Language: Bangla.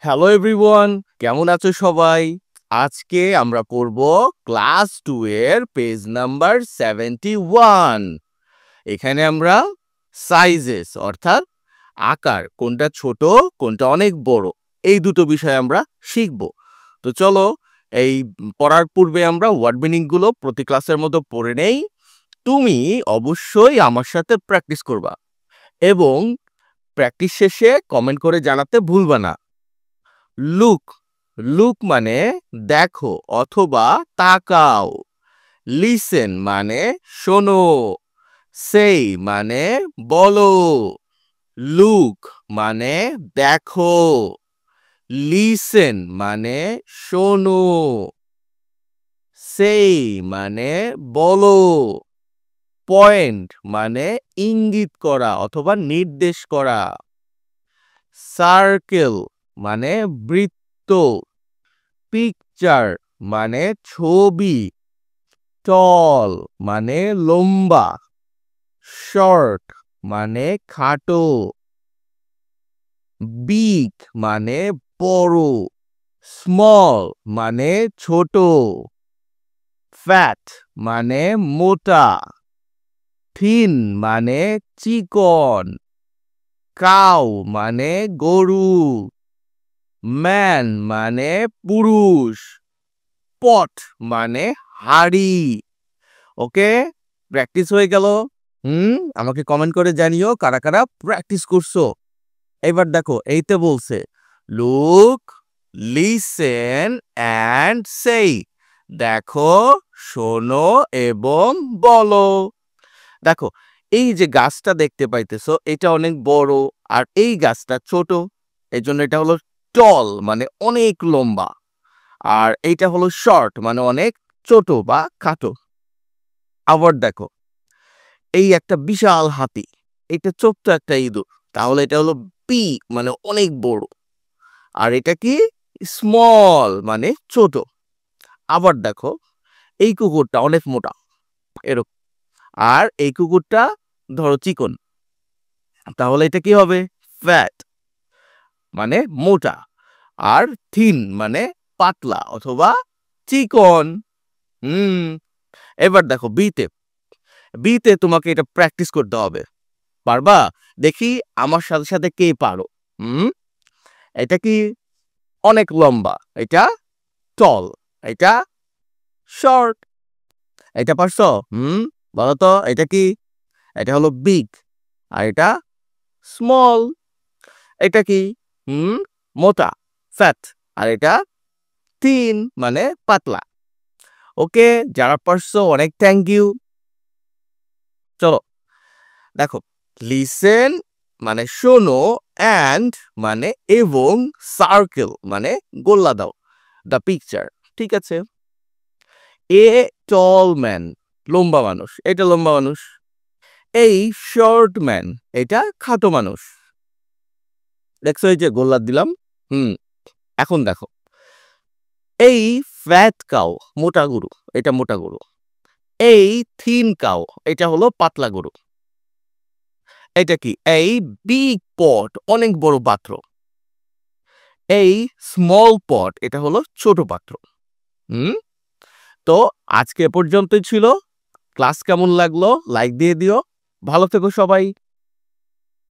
হ্যালো এভরিওয়ান, কেমন আছো সবাই? আজকে আমরা পড়ব ক্লাস 2 এর পেজ নাম্বার 71। এখানে আমরা সাইজেস অর্থাৎ আকার, কোনটা ছোট কোনটা অনেক বড়, এই দুটো বিষয় আমরা শিখব। তো চলো, এই পড়ার পূর্বে আমরা ওয়ার্ড মিনিং গুলো প্রতি ক্লাসের মতো পড়ে নেই। তুমি অবশ্যই আমার সাথে প্র্যাকটিস করবা এবং প্র্যাকটিস শেষে কমেন্ট করে জানাতে ভুলবা না। লুক, লুক মানে দেখো অথবা তাকাও। লিসেন মানে শোনো। সেই মানে বলো। লুক মানে দেখো। লিসেন মানে শোনো। সেই মানে বলো। পয়েন্ট মানে ইঙ্গিত করা অথবা নির্দেশ করা। সার্কেল মানে বৃত্ত। পিকচার মানে ছবি। টল মানে লম্বা। শর্ট মানে খাটো। বিগ মানে বড়। স্মল মানে ছোট। ফ্যাট মানে মোটা। থিন মানে চিকন। কাউ মানে গরু। ম্যান মানে পুরুষ। পট মানে হাড়ি। ওকে, প্র্যাকটিস হয়ে গেল। আমাকে কমেন্ট করে জানিও কারা কারা প্র্যাকটিস করছো। এবার দেখো, এইতে বলছে লুক, লিসেন অ্যান্ড সেই। দেখো, শোনো এবং বলো। দেখো, এই যে গাছটা দেখতে পাইতেছো এটা অনেক বড়, আর এই গাছটা ছোট। এই জন্য এটা হলো টল মানে অনেক লম্বা, আর এইটা হলো শর্ট মানে অনেক ছোট বা খাটো। আবার দেখো, এই একটা বিশাল হাতি, এটা ছোট্ট একটা ইঁদুর, তাহলে এটা হলো বিগ মানে অনেক বড়। আর এটা কি? স্মল মানে ছোট। আবার দেখো, এই কুকুরটা অনেক মোটা এরকম, আর এই কুকুরটা ধরো চিকন, তাহলে এটা কি হবে? ফ্যাট মানে মোটা। আর থিন মানে পাতলা অথবা চিকন। হুম এবার দেখো, বিতে বিতে তোমাকে এটা প্র্যাকটিস করতে হবে। পারবা? দেখি আমার সাথে সাথে কে পারো। হুম এটা কি? অনেক লম্বা, এটা টল, এটা শর্ট। এটা পারছো? বলো তো এটা কি? এটা হলো বিগ, আর এটা স্মল। এটা কি? হুম মোটা, ফ্যাট, আর এটা থিন মানে পাতলা। ওকে, যারা পারছো অনেক থ্যাংক ইউ। চলো দেখো, লিসেন মানে শোনো, অ্যান্ড মানে এবং, সার্কেল মানে গোল্লা দাও দ্য পিকচার। ঠিক আছে। এ টল ম্যান লম্বা মানুষ, এটা লম্বা মানুষ। এই শর্ট ম্যান, এটা খাটো মানুষ। দেখছো, এই যে গোল্লা দিলাম। হুম এখন দেখো, এই ফ্যাট কাউ মোটা গরু, এটা মোটা গরু। এই থিন কাউ, এটা হলো পাতলা গরু। এটা কি? এই বিগ পট অনেক বড় পাত্র। এই স্মল পট, এটা হলো ছোট পাত্র। হুম তো আজকে এ পর্যন্তই ছিল। ক্লাস কেমন লাগলো লাইক দিয়ে দিও। ভালো থেকো সবাই।